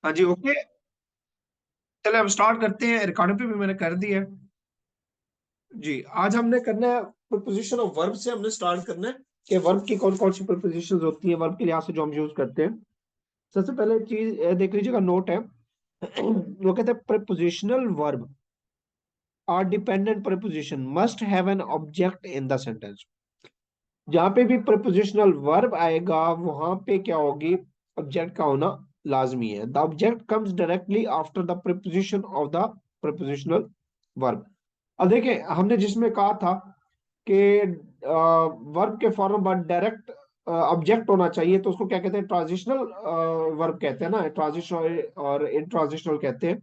हाँ जी, ओके। चले हम स्टार्ट करते हैं। रिकॉर्डिंग पे भी मैंने कर दी है। जी, आज हमने करना है प्रीपोजिशन ऑफ वर्ब से हमने स्टार्ट करना है कि वर्ब की कौन कौन सी प्रीपोजिशन होती है वर्ब के लिहाज से जो हम यूज करते हैं। सबसे पहले चीज देख लीजिएगा, नोट है। वो कहते हैं prepositional verb are dependent preposition must have an object in the sentence. जहां पे भी प्रीपोजिशनल वर्ब आएगा वहां पे क्या होगी, ऑब्जेक्ट का होना लाजमी है। The object comes directly after the preposition of the prepositional verb. अब देखिए, हमने जिसमें कहा था कि वर्ब के फॉर्म बाद डायरेक्ट ऑब्जेक्ट होना चाहिए, तो उसको क्या कहते हैं, ट्रांजिशनल वर्ब कहते हैं ना, ट्रांजिशनल और इंट्रांजिशनल कहते हैं।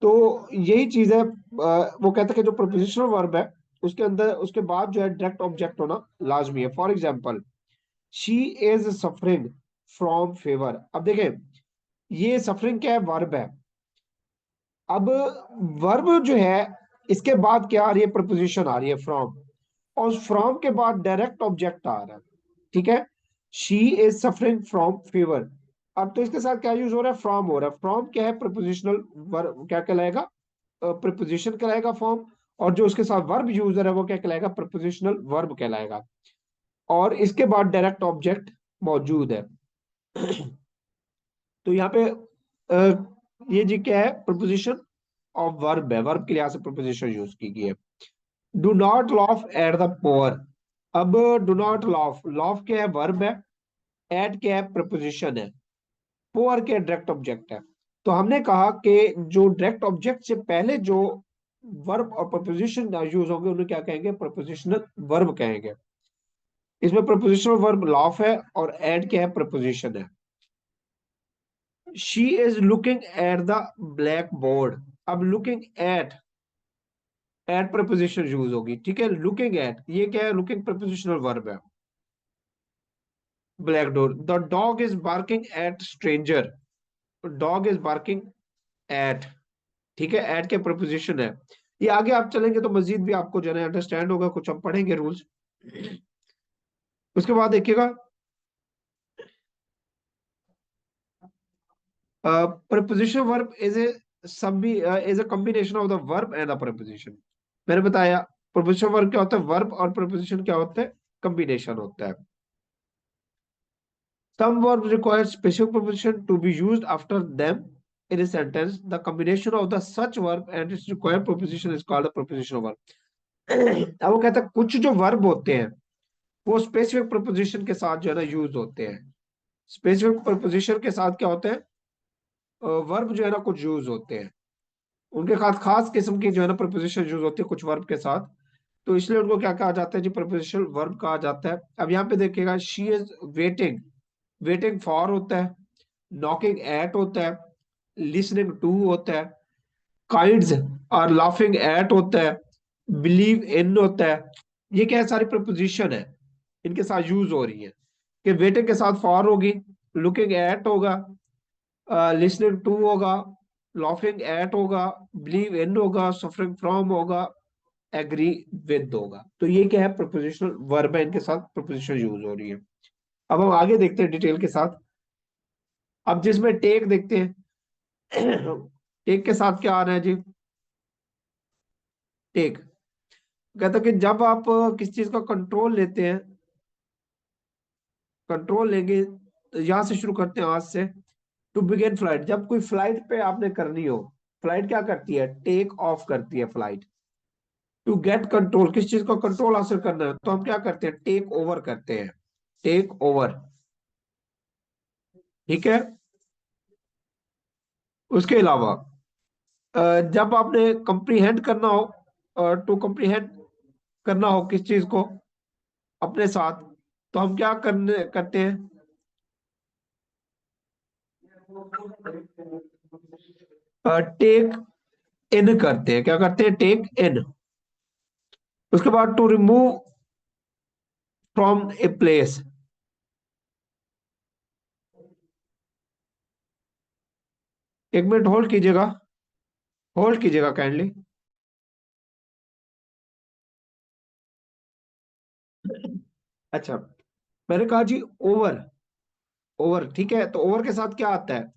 तो यही चीज है। वो कहते हैं कि जो प्रीपोजिशनल वर्ब है उसके अंदर उसके बाद जो है डायरेक्ट ऑब्जेक्ट होना लाजमी है। For example, she is suffering from favour. अब देखें, ये सफरिंग क्या है, वर्ब है। अब वर्ब जो है इसके बाद क्या आ रही है, प्रपोजिशन आ रही है फ्रॉम, और फ्रॉम के बाद डायरेक्ट ऑब्जेक्ट आ रहा है। ठीक है, she is suffering from fever. अब तो इसके साथ क्या यूज हो रहा है, फ्रॉम हो रहा है। फ्रॉम क्या है, प्रपोजिशनल वर्ब क्या कहलाएगा, प्रपोजिशन कहलाएगा फॉर्म। और जो उसके साथ वर्ब यूजर है वो क्या कहलाएगा, प्रपोजिशनल वर्ब कहलाएगा। और इसके बाद डायरेक्ट ऑब्जेक्ट मौजूद है। तो यहाँ पे ये जी क्या है, प्रपोजिशन ऑफ वर्ब है, वर्ब के लिहाज से प्रपोजिशन यूज की गई है। Do not laugh at the poor. अब डू नॉट लॉफ, लॉफ क्या है, वर्ब है। एट क्या है, प्रपोजिशन है। पोअर क्या डायरेक्ट ऑब्जेक्ट है। तो हमने कहा कि जो डायरेक्ट ऑब्जेक्ट से पहले जो वर्ब और प्रपोजिशन यूज होंगे उन्हें क्या कहेंगे, प्रपोजिशनल वर्ब कहेंगे। इसमें प्रपोजिशनल वर्ब लॉफ है और एट क्या है, प्रपोजिशन है। She is looking at the black board. अब लुकिंग एट प्रपोजिशन यूज होगी। ठीक है, लुकिंग एट ये क्या है, लुकिंग प्रपोजिशनल वर्ब है। Black door, the dog is barking at stranger. Dog is barking at, ठीक है, एट के प्रपोजिशन है। ये आगे आप चलेंगे तो मजीद भी आपको जो है अंडरस्टैंड होगा, कुछ हम पढ़ेंगे रूल्स। उसके बाद देखिएगा, प्रपोजिशन वर्ब इज ए सब is a combination of the verb and the preposition. मैंने बताया प्रपोजिशन वर्ब क्या होता है, वर्ब और प्रपोजिशन क्या होता है, कॉम्बिनेशन होता है। Some verbs require specific preposition to be used after them in a sentence. The combination of the such verb and its required preposition is called a prepositional verb. अब वो कहता है कुछ जो वर्ब होते हैं वो स्पेसिफिक प्रपोजिशन के साथ जो है ना यूज होते हैं। स्पेसिफिक प्रपोजिशन के साथ क्या होते हैं, वर्ब जो है ना कुछ यूज होते हैं। उनके साथ खास किस्म की जो है ना प्रपोजिशन यूज होती है कुछ वर्ब के साथ। तो इसलिए उनको क्या कहा जाता है जी, प्रपोजिशनल वर्ब कहा जाता है। अब यहाँ पे देखिएगा, she is waiting, waiting for होता है, नॉकिंग एट होता है, लिसनिंग टू होता है, काइंड्स और लाफिंग एट होता है, बिलीव इन होता है। ये क्या है, सारी प्रपोजिशन है, इनके साथ यूज हो रही है। कि वेटिंग के साथ फॉर होगी, लुकिंग एट होगा, लिसनिंग टू होगा, लाफिंग एट होगा, बिलीव इन होगा, सफरिंग फ्रॉम होगा, एग्री विद होगा। तो ये क्या है, प्रपोजिशनल वर्ब है, इनके साथ प्रपोजिशन यूज हो रही है। अब हम आगे देखते हैं डिटेल के साथ। अब जिसमें टेक देखते हैं, टेक के साथ क्या आ रहा है जी, टेक कहता है कि जब आप किसी चीज का कंट्रोल लेते हैं, कंट्रोल लेंगे, तो यहां से शुरू करते हैं आज से। टू बिगिन फ्लाइट, जब कोई फ्लाइट पे आपने करनी हो, फ्लाइट क्या करती है, टेक ऑफ करती है फ्लाइट। टू गेट कंट्रोल, किस चीज का कंट्रोल हासिल करना है, तो हम क्या करते हैं, टेक ओवर करते हैं, टेक ओवर। ठीक है, उसके अलावा जब आपने कंप्रीहेंड करना हो, टू कंप्रीहेंड करना हो किस चीज को अपने साथ, तो हम क्या करने करते हैं, टेक इन करते हैं। क्या करते हैं, टेक इन। उसके बाद to remove from a place. एक मिनट होल्ड कीजिएगा, होल्ड कीजिएगा काइंडली। अच्छा, मैंने कहा जी ओवर, ओवर ठीक है, तो ओवर के साथ क्या आता है,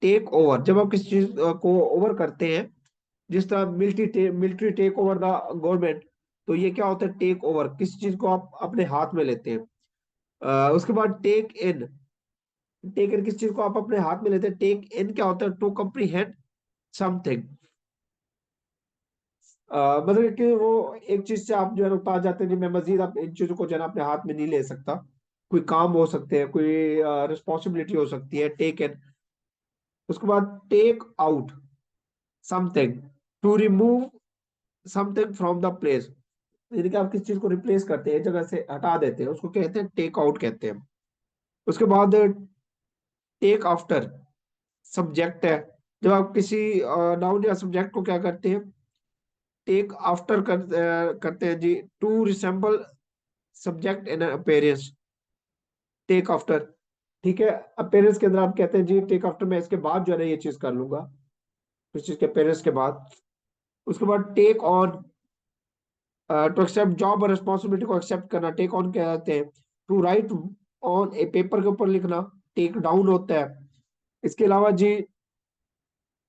टेक ओवर, जब आप किसी चीज को ओवर करते हैं, जिस तरह military take over the government, तो ये क्या होता है, टेक ओवर, किसी चीज को आप अपने हाथ में लेते हैं। उसके बाद टेक इन किस चीज को आप अपने हाथ में लेते हैं, टेक इन क्या होता है, टू कम्प्रीहेंड समथिंग। मतलब कि वो एक चीज से आप जो है ना उतार जाते हैं कि मैं मजीद आप इन चीजों को जो है ना अपने हाथ में नहीं ले सकता। कोई काम हो सकते हैं, कोई रिस्पॉन्सिबिलिटी हो सकती है, टेक इन। उसके बाद take out something, to remove something from the place, यानी कि आप किस चीज को रिप्लेस करते हैं, एक जगह से हटा देते हैं, उसको कहते हैं टेक आउट कहते हैं। उसके बाद टेक आफ्टर सब्जेक्ट है, जब आप किसी नाउन या सब्जेक्ट को क्या करते हैं, टेक आफ्टर करते हैं जी, to resemble subject in appearance, take after. ठीक है, अपेयरेंस के अंदर आप कहते हैं जी टेक आफ्टर, मैं इसके बाद जो है ना ये चीज कर लूंगा, इस चीज के अपेयरेंस के बाद। उसके बाद take on, to accept job और रिस्पॉन्सिबिलिटी को एक्सेप्ट करना, टेक ऑन कहते हैं। To write on a paper के ऊपर लिखना, टेक डाउन होता है। इसके अलावा जी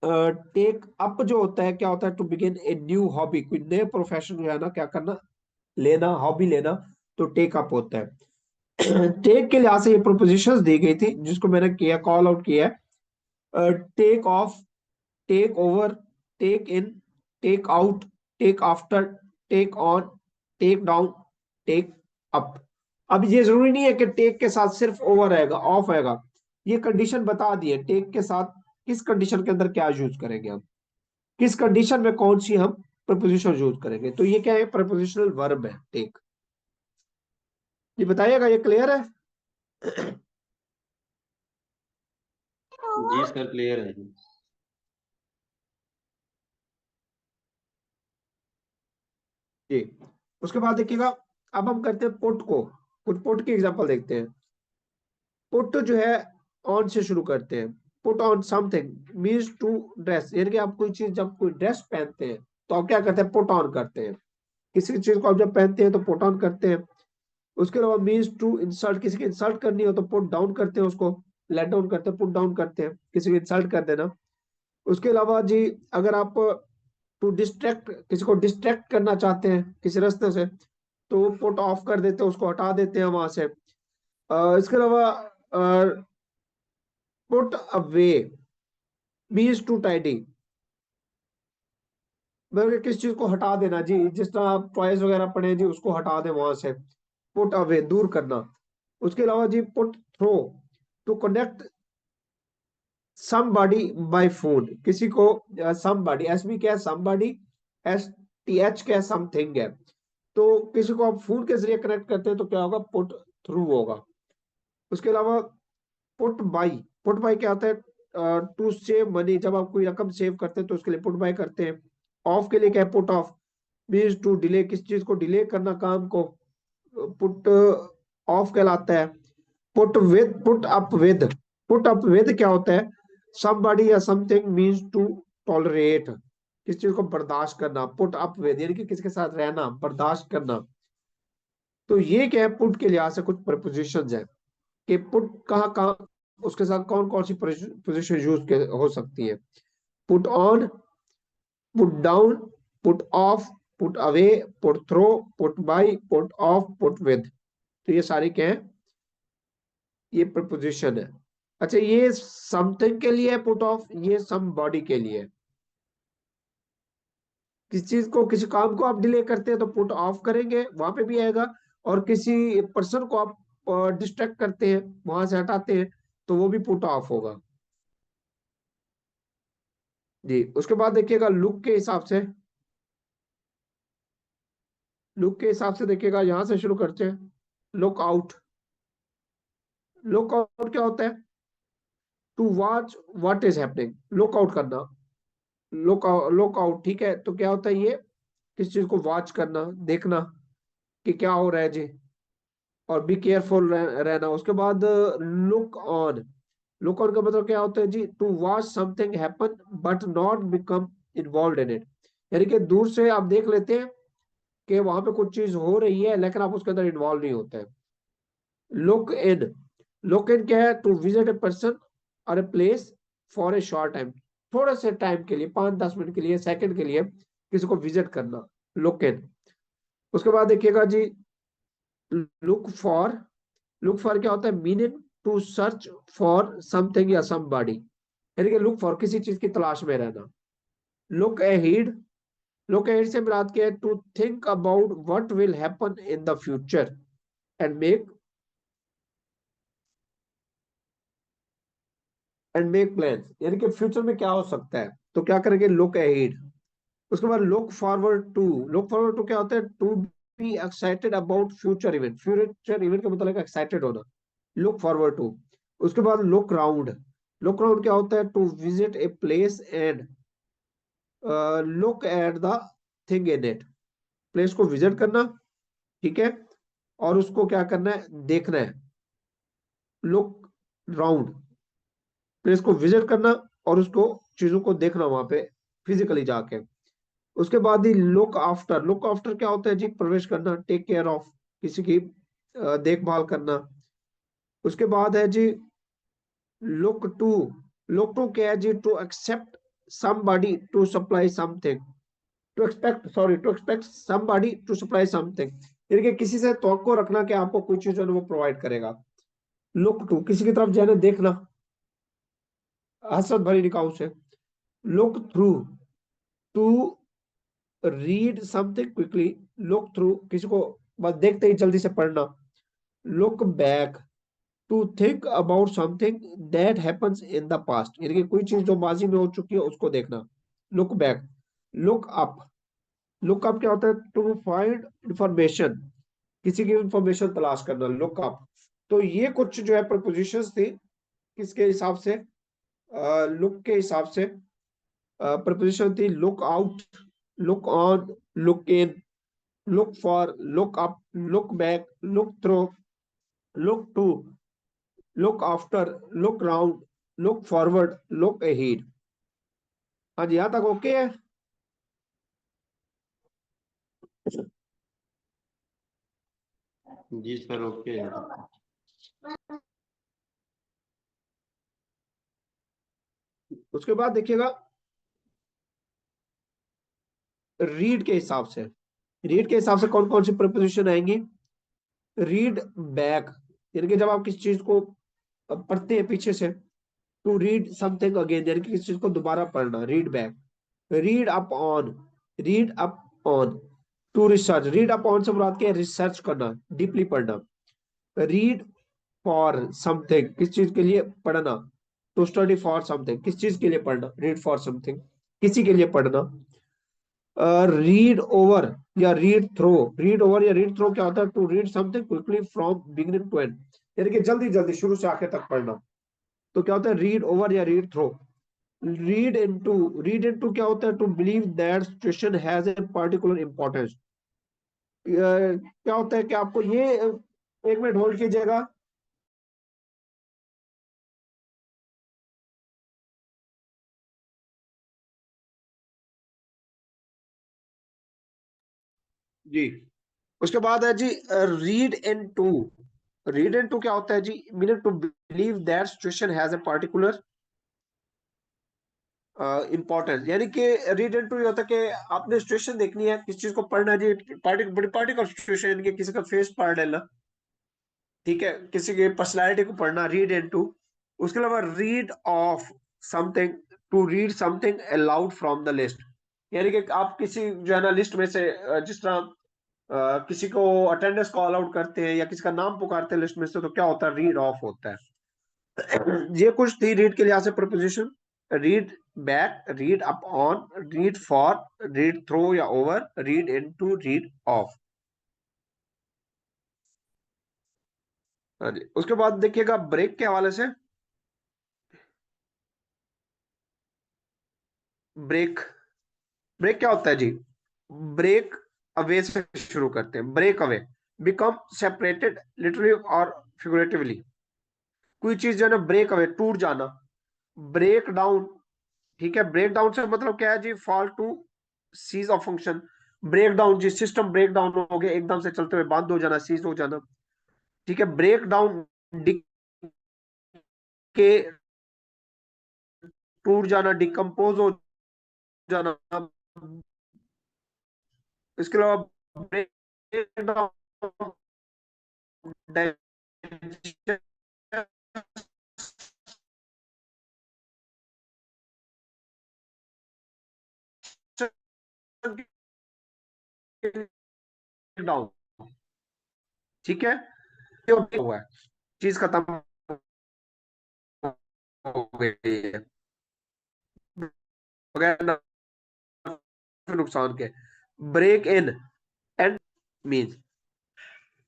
टेक अप जो होता है, क्या होता है, to begin a new hobby, कोई नए प्रोफेशन जो है ना क्या करना, लेना, हॉबी लेना, तो टेक अप होता है। टेक के लिहाज से ये प्रोपोजिशंस दी गई थी जिसको मैंने किया, कॉल आउट किया है। Take off, take over, take in, take out, take after, take on, take down, take up. अब ये जरूरी नहीं है कि टेक के साथ सिर्फ ओवर आएगा, ऑफ आएगा, ये कंडीशन बता दी है टेक के साथ किस कंडीशन के अंदर क्या यूज करेंगे हम, किस कंडीशन में कौन सी हम प्रपोजिशन यूज करेंगे। तो ये क्या है, प्रपोजिशनल वर्ब है टेक। ये बताइएगा, ये क्लियर है? जी सर क्लियर है जी। जी। उसके बाद देखिएगा, अब हम करते हैं पुट को, कुछ पुट की एग्जांपल देखते हैं। पुट जो है ऑन से शुरू करते हैं, put on something means to dress, यानी कि आप कोई चीज, जब कोई ड्रेस पहनते हैं तो आप क्या करते हैं, पुट ऑन करते हैं। किसी चीज को आप जब पहनते हैं तो पुट ऑन करते हैं। उसके अलावा मीन्स टू इंसल्ट, किसी की इंसल्ट करनी हो तो पुट डाउन करते हैं, उसको लेट डाउन करते हैं, पुट डाउन करते हैं, किसी को इंसल्ट कर देना। उसके अलावा जी, अगर आप टू डिस्ट्रैक्ट, किसी को डिस्ट्रैक्ट करना चाहते हैं किसी रास्ते से, तो पुट ऑफ कर देते हैं, उसको हटा देते हैं वहां से। इसके अलावा put away means to tidy, मतलब किस चीज को हटा देना जी, जिस तरह आप टॉयज वगैरह पड़े हैं जी, उसको हटा दें वहां से, पुट अवे, दूर करना। उसके अलावा जी put through, to connect somebody by phone, किसी को somebody, एस बी क्या है, somebody, एस टी एच क्या है, समथिंग है, तो किसी को आप फोन के जरिए कनेक्ट करते हैं तो क्या होगा, पुट थ्रू होगा। उसके अलावा पुट बाई, पुट बाई क्या होता है, टू सेव मनी, जब आप कोई रकम सेव करते हैं तो उसके लिए पुट बाई करते हैं। ऑफ के लिए क्या है, put off means to delay, किस चीज को डिले करना, काम को, पुट ऑफ कहलाता है। पुट अप विद क्या होता है, somebody या समथिंग मीन्स टू टॉलरेट, किस चीज को बर्दाश्त करना, पुट अप विद यानी कि किसके साथ रहना, बर्दाश्त करना। तो ये क्या है, पुट के लिहाज से कुछ प्रपोजिशंस है कि पुट कहाँ कहाँ, उसके साथ कौन कौन सी पोजिशन यूज हो सकती है। Put on, put down, put off, put away, put through, put by, put off, put with, तो ये सारी क्या है, ये प्रपोजिशन है। अच्छा, ये समथिंग के लिए पुट ऑफ, ये सम बॉडी के लिए है। किसी चीज को, किसी काम को आप डिले करते हैं तो पुट ऑफ करेंगे, वहां पे भी आएगा। और किसी पर्सन को आप डिस्ट्रैक्ट करते हैं, वहां से हटाते हैं, तो वो भी पुट ऑफ होगा। जी। उसके बाद देखिएगा लुक के हिसाब से, लुक के हिसाब से देखिएगा, यहां से शुरू करते हैं। लुक आउट, लुक आउट क्या होता है, to watch what is happening, look out करना, लुक आउट, ठीक है, तो क्या होता है ये, किस चीज को वॉच करना, देखना कि क्या हो रहा है जी, और बी केयरफुल रहना। उसके बाद लुक ऑन, लुक ऑन का मतलब क्या होता है जी, to watch something happen but not become involve in it, यानी कि दूर से आप देख लेते हैं कि वहां पे कुछ चीज हो रही है लेकिन आप उसके अंदर इन्वॉल्व नहीं होते हैं। लुक इन, लुक इन क्या है, टू विजिट ए पर्सन और a place for a short time, थोड़े से टाइम के लिए, 5-10 मिनट के लिए, सेकंड के लिए किसी को विजिट करना, लुक इन। उसके बाद देखिएगा जी, लुक फॉर। लुक फॉर क्या होता है? Meaning to search for something या समबॉडी, यानी कि लुक फॉर किसी चीज की तलाश में रहना। लुक अहेड, लुक अहेड से मुराद क्या है? To think about what will happen in the future and make plans, यानी कि फ्यूचर में क्या हो सकता है, तो क्या करेंगे? Look ahead. उसके बाद look forward to. Look forward to क्या होता है? To be excited about future event, future event का मतलब एक्साइटेड होना, लुक फॉरवर्ड टू। उसके बाद लुक राउंड। लुक राउंड क्या होता है? To visit a place and look at the thing in it, place को विजिट करना, ठीक है, और उसको क्या करना है? देखना है। लुक राउंड, प्लेस को विजिट करना और उसको, चीजों को देखना वहां पे फिजिकली जाके। उसके बाद ही लुक आफ्टर। लुक आफ्टर क्या होता है जी? प्रवेश करना, टेक केयर ऑफ, किसी की देखभाल करना। उसके बाद है जी लुक टू। लुक टू क्या है जी? To accept somebody to supply something, to expect, sorry, to expect somebody to supply something, यानी कि किसी से तवक्को रखना कि आपको कोई चीज जो है वो प्रोवाइड करेगा। लुक टू, किसी की तरफ जो है ना देखना, हसरत भरी निगाहों से। Look through, to read something quickly, look through, किसी को बस देखते ही जल्दी से पढ़ना। Look back, to think about something that happens in the past, यानी कि कोई चीज जो माजी में हो चुकी है उसको देखना, look back. Look up. Look up क्या होता है? टू फाइंड इंफॉर्मेशन, किसी की इंफॉर्मेशन तलाश करना, लुक अप। तो ये कुछ जो है प्रपोजिशंस थी, किसके हिसाब से? लुक के हिसाब से। प्रपोजिशन थी look out, look on, look in, look for, look up, look back, look through, look to, look after, look round, look forward, look ahead। हाँ जी, यहाँ तक ओके है। जी सर, ओके है। उसके बाद देखिएगा रीड के हिसाब से। रीड के हिसाब से कौन कौन सी प्रपोजिशन आएंगी? रीड बैक, यानी कि जब आप किसी चीज को पढ़ते हैं पीछे से, टू रीड समथिंग अगेन, यानी कि किसी चीज को दोबारा पढ़ना, read back. Read up on, read up on. To research, read up on से मुराद क्या है? रिसर्च करना, डीपली पढ़ना। रीड फॉर समथिंग, किस चीज के लिए पढ़ना, टू स्टडी फॉर समथिंग, किस चीज के लिए पढ़ना, रीड फॉर समथिंग, किसी के लिए पढ़ना। रीड ओवर या रीड थ्रो। रीड ओवर या रीड थ्रो क्या होता है? To read something quickly from beginning to end, यानी कि जल्दी जल्दी शुरू से आखिर तक पढ़ना, तो क्या होता है? रीड ओवर या read through. Read into, read into क्या होता है? To believe that situation has a particular importance. क्या होता है कि आपको ये, एक मिनट होल्ड कीजिएगा। जी, उसके बाद है जी read into. Read into क्या होता है जी? Meaning to believe that situation has a particular importance, यानी कि रीड इन टू ये होता है कि आपने सिचुएशन देखनी है, किस चीज को पढ़ना है जी, बड़ी पार्टिकुलर सिचुएशन, यानी कि किसी का फेस पढ़ लेना, ठीक है, किसी की पर्सनैलिटी को पढ़ना, रीड इन टू। उसके अलावा read off something, to read something aloud from the list, यानी कि आप किसी जो है ना लिस्ट में से जिस तरह किसी को अटेंडेंस को अलाउड करते हैं या किसी का नाम पुकारते हैं लिस्ट में से, तो क्या होता है? रीड ऑफ होता है। ये कुछ थी रीड के लिहाज से preposition. Read back, read up on, read for, read through या over, read into, read off. हाँ जी, उसके बाद देखिएगा ब्रेक के हवाले से। ब्रेक, ब्रेक क्या होता है जी? ब्रेक अवे से शुरू करते हैं, break away, become separated literally और फिगरेटिवली। कोई चीज जो है ना ब्रेक अवे, टूट जाना। ब्रेक डाउन, ठीक है, ब्रेक डाउन से मतलब क्या है जी? Fall to cease of function. Break down जी, सिस्टम ब्रेक डाउन हो गया, एकदम से चलते हुए बंद हो जाना, सीज हो जाना, ठीक है। ब्रेक डाउन के टूट जाना, डिकम्पोज हो जाना। इसके अलावा ब्रेक डाउन, डाउन, ठीक है, ये हुआ है, चीज खत्म हो गई है बगैर नुकसान के। ब्रेक इन एंड मीन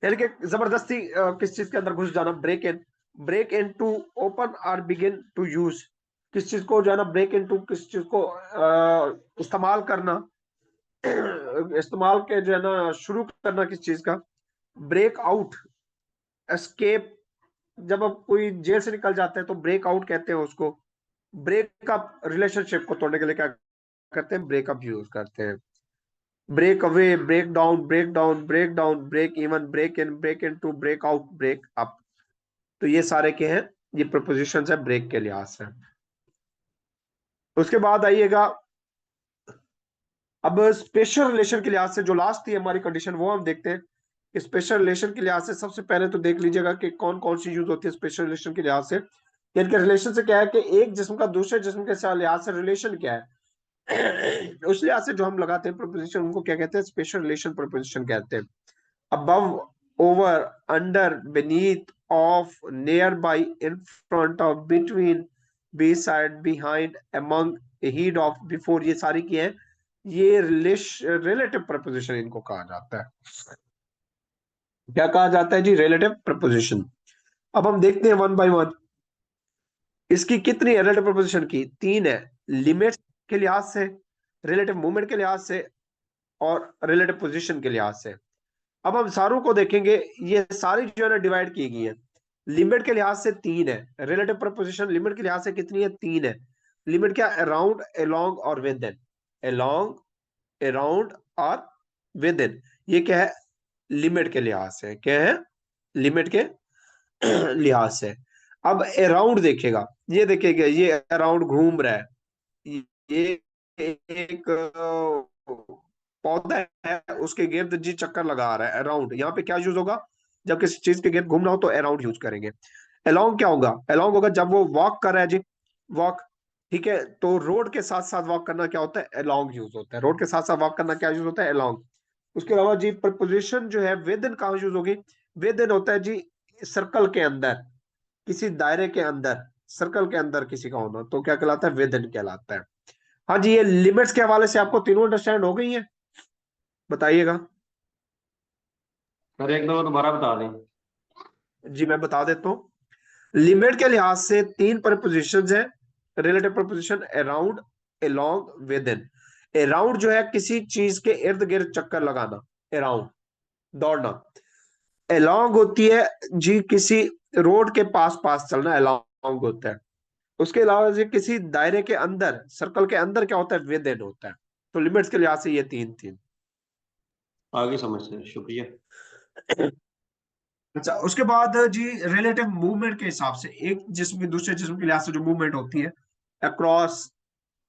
यानी कि जबरदस्ती किस चीज के अंदर घुस जाना, ब्रेक इन टू ओपन और बिगिन टू यूज, किस चीज को जो है ना ब्रेक इन टू, किस चीज को इस्तेमाल करना, इस्तेमाल के जो है ना शुरू करना किस चीज का। ब्रेक आउट, एस्केप, जब अब कोई जेल से निकल जाते हैं तो ब्रेक आउट कहते हैं उसको। ब्रेकअप, रिलेशनशिप को तोड़ने के लिए क्या करते हैं, ब्रेकअप यूज करते हैं। Break away, break down, break down, break down, break even, break into, break out, break up. तो ये सारे के हैं, ये प्रपोजिशन है ब्रेक के लिहाज से। उसके बाद आइएगा अब स्पेशल रिलेशन के लिहाज से, जो लास्ट थी हमारी कंडीशन वो हम देखते हैं कि स्पेशल रिलेशन के लिहाज से सबसे पहले तो देख लीजिएगा कि कौन कौन सी यूज होती है स्पेशल रिलेशन के लिहाज से। इनके रिलेशन से क्या है कि एक जिस्म का दूसरे जिस्म के लिहाज से रिलेशन क्या है, उस लिहाज से जो हम लगाते हैं प्रपोजिशन, उनको क्या कहते हैं, स्पेशल रिलेशन प्रपोजिशन कहते हैं। above, over, under, beneath, off, nearby, in front of, between, beside, behind, among, ahead of, before, ये सारी की हैं, ये रिलेटिव प्रपोजिशन इनको कहा जाता है। क्या कहा जाता है जी, रिलेटिव प्रपोजिशन। अब हम देखते हैं वन बाय वन, इसकी कितनी है रिलेटिव प्रपोजिशन की, 3 है, लिमिट्स के लिहाज से, रिलेटिव मूवमेंट के लिहाज से, और रिलेटिव पोजिशन के लिहाज से। अब हम सारों को देखेंगे, ये सारी जो है ना डिवाइड की गई है। लिमिट के लिहाज से 3 है, रिलेटिव प्रपोजिशन लिमिट के लिहाज से कितनी है, 3 है। लिमिट क्या, अराउंड, अलोंग और विद इन, अलोंग, अराउंड और विद इन, ये क्या है, लिमिट के लिहाज से, क्या है, लिमिट के लिहाज से। अब अराउंड देखेगा, ये देखेगा, ये अराउंड घूम रहा है, ये एक पौधा है, उसके गिर्द जी चक्कर लगा रहा है, अराउंड। यहाँ पे क्या यूज होगा, जब किसी चीज के गिर्द घूमना हो तो अराउंड यूज करेंगे। अलोंग क्या होगा, अलोंग होगा जब वो वॉक कर रहा है जी, वॉक, ठीक है, तो रोड के साथ साथ वॉक करना क्या होता है, अलोंग यूज होता है। रोड के साथ साथ वॉक करना क्या यूज होता है, अलोंग। उसके अलावा जी प्रपोजिशन जो है विद इन कहाँ यूज होगी, विद इन होता है जी सर्कल के अंदर, किसी दायरे के अंदर, सर्कल के अंदर किसी का होना, तो क्या कहलाता है, विद इन कहलाता है। हाँ जी, ये लिमिट्स के हवाले से आपको तीनों अंडरस्टैंड हो गई है, बताइएगा। अरे एक दो दोबारा बता दें। जी मैं बता देता हूँ, लिमिट के लिहाज से 3 प्रपोजिशंस है, relative preposition around, along, with in. Around जो है किसी चीज के इर्द गिर्द चक्कर लगाना, अराउंड, दौड़ना। अलोंग होती है जी किसी रोड के पास पास चलना, अलोंग होता है। उसके अलावा जी किसी दायरे के अंदर, सर्कल के अंदर क्या होता है, विद इन होता है। तो लिमिट्स के लिहाज से ये 3 आगे समझ से शुक्रिया। अच्छा, उसके बाद जी रिलेटिव मूवमेंट के हिसाब से, एक जिस्म की दूसरे जिस्म के लिहाज से जो मूवमेंट होती है, across,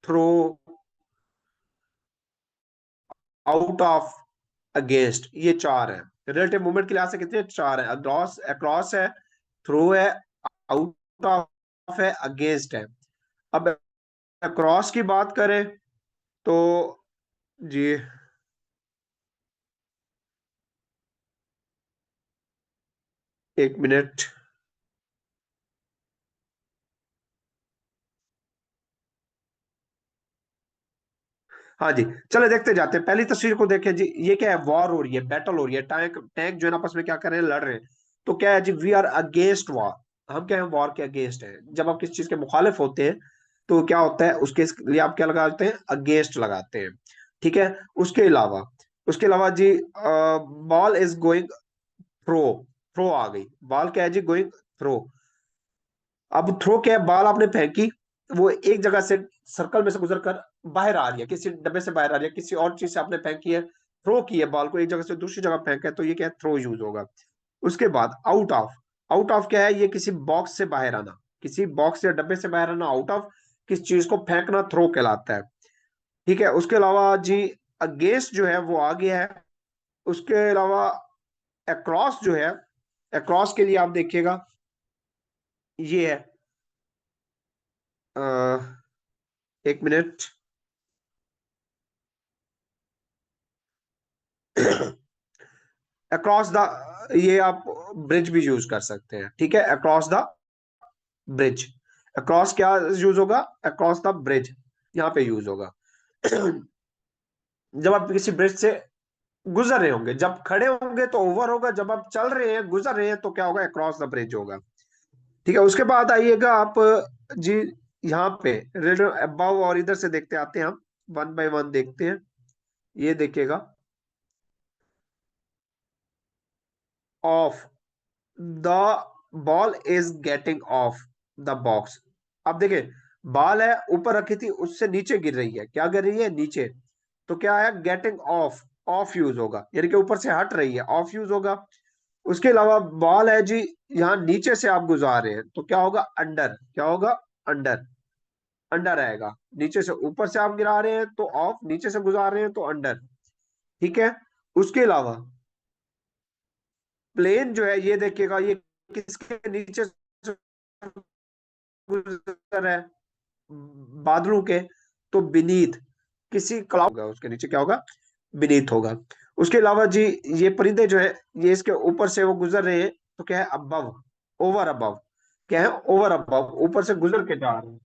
through, out of, against, ये 4 है। रिलेटिव मूवमेंट के लिहाज से कितने, 4 है। अक्रॉस, अक्रॉस है, थ्रो है, आउट ऑफ है, अगेंस्ट है। अब अक्रॉस की बात करें तो जी, एक मिनट, हाँ जी, चले देखते जाते हैं। पहली तस्वीर को देखें जी, ये क्या है, वॉर हो रही है, बैटल हो रही है, टैंक टैंक जो है ना आपस में क्या कर रहे हैं, लड़ रहे हैं। तो क्या है जी, वी आर अगेंस्ट वॉर, हम क्या है, वॉर के अगेंस्ट है। जब आप किसी चीज के मुखालिफ होते हैं तो क्या होता है, उसके लिए आप क्या लगाते हैं, अगेंस्ट लगाते हैं, ठीक है। उसके अलावा जी ball is going through, through आ गई, बॉल क्या है जी, गोइंग थ्रो। अब थ्रो क्या है, बॉल आपने फेंकी, वो एक जगह से सर्कल में से गुजर कर बाहर आ रही है, किसी डब्बे से बाहर आ रही है, किसी और चीज से आपने फेंकी है, थ्रो की है बॉल को, एक जगह से दूसरी जगह फेंका है, तो ये क्या है, थ्रो यूज होगा। उसके बाद आउट ऑफ, आउट ऑफ क्या है, ये किसी बॉक्स से बाहर आना, किसी बॉक्स या डब्बे से बाहर आना, आउट ऑफ। किस चीज को फेंकना थ्रो कहलाता है। ठीक है, उसके अलावा जी अगेंस्ट जो है वो आ गया है। उसके अलावा अक्रॉस जो है, अक्रॉस के लिए आप देखिएगा ये है, एक मिनट। अक्रॉस द, ये आप ब्रिज भी यूज कर सकते हैं। ठीक है, अक्रॉस द ब्रिज, अक्रॉस क्या यूज होगा, अक्रॉस द ब्रिज यहाँ पे यूज होगा। जब आप किसी ब्रिज से गुजर रहे होंगे, जब खड़े होंगे तो ओवर होगा, जब आप चल रहे हैं गुजर रहे हैं तो क्या होगा, अक्रॉस द ब्रिज होगा। ठीक है, उसके बाद आइएगा आप जी यहाँ पे रेड अबाव, और इधर से देखते आते हैं हम, वन बाय वन देखते हैं। ये देखिएगा, of the ball is getting off the box. अब देखिए, बॉल है ऊपर रखी थी, उससे नीचे गिर रही है, क्या गिर रही है, नीचे। तो क्या है, गेटिंग ऑफ, ऑफ यूज होगा, यानी कि ऊपर से हट रही है, ऑफ यूज होगा। उसके अलावा बॉल है जी यहाँ नीचे से आप गुजार रहे हैं, तो क्या होगा, अंडर, क्या होगा, अंडर, अंडर आएगा। नीचे से ऊपर से आप गिरा रहे हैं तो ऑफ, नीचे से गुजार रहे हैं तो अंडर। ठीक है, उसके अलावा प्लेन जो है, ये देखिएगा, ये किसके नीचे से गुजर है, बादलों के, तो बीनीथ, किसी क्लाउड होगा, उसके नीचे क्या होगा, बीनीथ होगा। उसके अलावा जी ये परिंदे जो है, ये इसके ऊपर से वो गुजर रहे हैं, तो क्या है, अबव, ओवर अबव, क्या है, ओवर अबव, ऊपर से गुजर के जा रहे हैं,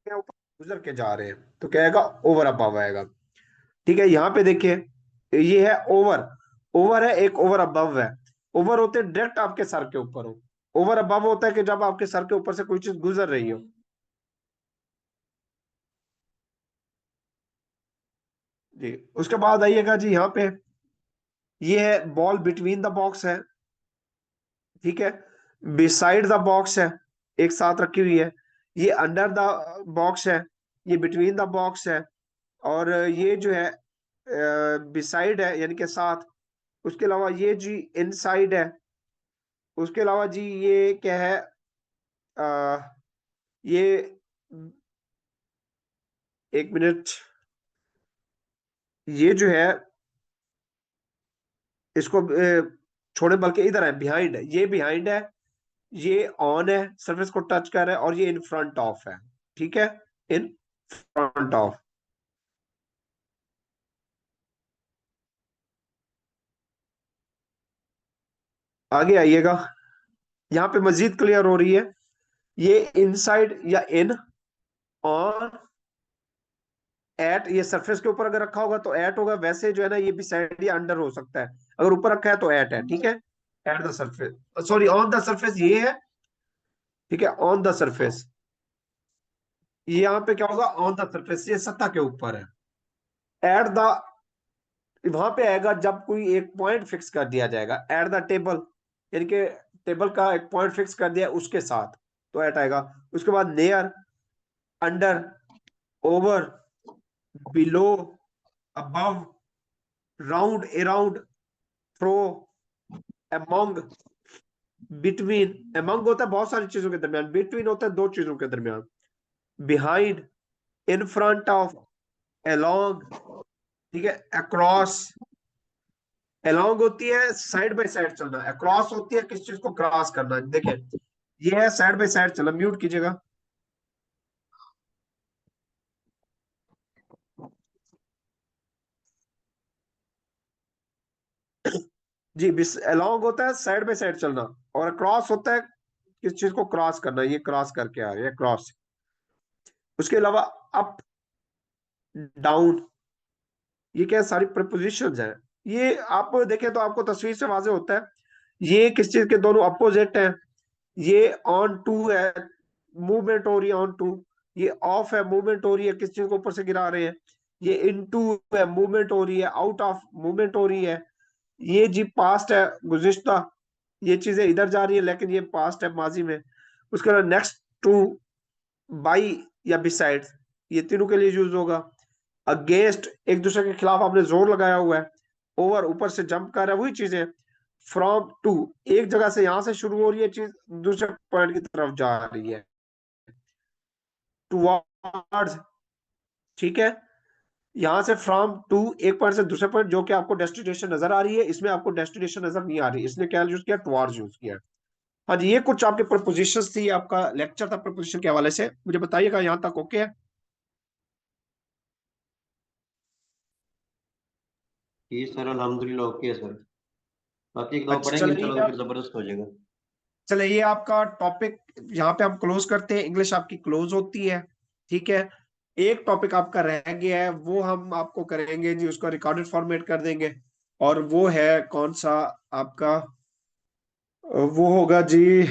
क्या ऊपर गुजर के जा रहे हैं, तो क्या आएगा, ओवर अबव आएगा। ठीक है, यहाँ पे देखिए, ये है ओवर, ओवर है, एक ओवर अबव है। ओवर होते डायरेक्ट आपके सर के ऊपर हो, ओवर अबव होता है कि जब आपके सर के ऊपर से कोई चीज गुजर रही हो। जी, उसके बाद आइएगा जी यहाँ पे, ये है बॉल बिटवीन द बॉक्स है। ठीक है, बिसाइड द बॉक्स है, एक साथ रखी हुई है। ये अंडर द बॉक्स है, ये बिटवीन द बॉक्स है, और ये जो है बिसाइड है, यानी कि साथ। उसके अलावा ये जी इनसाइड है। उसके अलावा जी ये क्या है, ये, एक मिनट, ये जो है इसको छोड़े, बल्कि इधर है, बिहाइंड है, ये बिहाइंड है, ये ऑन है, सरफेस को टच कर रहा है, और ये इन फ्रंट ऑफ है। ठीक है, इन फ्रंट ऑफ। आगे आइएगा, यहाँ पे मजीद क्लियर हो रही है, ये इनसाइड या इन, ऑन, एट, ये सरफेस के ऊपर अगर रखा होगा तो एट होगा, वैसे जो है ना ये भी साइड या अंडर हो सकता है, अगर ऊपर रखा है तो एट है। ठीक है, at the surface, sorry on the surface ये है। ठीक है, ऑन द सरफेस, ये यहाँ पे क्या होगा, ऑन द सरफेस, ये सतह के ऊपर है। एट द, वहां पे आएगा जब कोई एक पॉइंट फिक्स कर दिया जाएगा, एट द टेबल, यानी कि टेबल का एक पॉइंट फिक्स कर दिया उसके साथ, तो एट आएगा। उसके बाद near, under, over, below, above, round, around, through, among, between. Among होता है बहुत सारी चीजों के दरमियान, बिटवीन होता है दो चीजों के दरमियान, behind, in front of, along. ठीक है, अक्रॉस, अलोंग होती है साइड बाय साइड चलना, अक्रॉस होती है किस चीज को क्रॉस करना। देखिए, ये है साइड बाय साइड चलना, म्यूट कीजिएगा। जी, अलोंग होता है साइड बाय साइड चलना, और क्रॉस होता है किस चीज को क्रॉस करना, ये क्रॉस करके आ रही है, क्रॉस। उसके अलावा अप, डाउन, ये क्या सारी प्रपोजिशंस हैं। ये आप देखें तो आपको तस्वीर से वाजे होता है, ये किस चीज के दोनों अपोजिट हैं। ये ऑन टू है, मूवमेंट हो रही है ऑन टू। ये ऑफ है, मूवमेंट हो रही है, किस चीज को ऊपर से गिरा रहे हैं। ये इन टू है, मूवमेंट हो रही है, आउट ऑफ, मूवमेंट हो रही है। ये जी पास्ट है, गुज़िश्ता, ये चीजें इधर जा रही है लेकिन ये पास्ट है, माजी में। उसके बाद नेक्स्ट टू, बाई या बिसाइड, ये तीनों के लिए यूज होगा। अगेंस्ट, एक दूसरे के खिलाफ आपने जोर लगाया हुआ है। ओवर, ऊपर से जंप कर रहा है, वही चीजें। फ्रॉम टू, एक जगह से यहां से शुरू हो रही है चीज, दूसरे पॉइंट की तरफ जा रही है। टुवर्ड्स, ठीक है। यहां से फ्रॉम टू, एक पॉइंट से दूसरे पॉइंट, जो कि आपको डेस्टिनेशन नजर आ रही है, इसमें आपको डेस्टिनेशन नजर नहीं आ रही, इसने क्या यूज किया, टुवर्ड्स यूज किया। हाँ जी, ये कुछ आपके प्रपोजिशंस थी, आपका लेक्चर था प्रपोजिशन के हवाले से। मुझे बताइएगा यहाँ तक ओके है? जी सर, अल्हम्दुलिल्लाह ओके है सर। बाकी एक दो अच्छा पढ़ेंगे चलिए, चलो तो फिर जबरदस्त हो जाएगा। चलिए ये आपका टॉपिक यहाँ पे हम क्लोज करते हैं, इंग्लिश आपकी क्लोज होती है, ठीक है। एक टॉपिक आपका रह गया है, वो हम आपको करेंगे जी, उसको रिकॉर्डेड फॉर्मेट कर देंगे, और वो है कौन सा आपका, वो होगा जी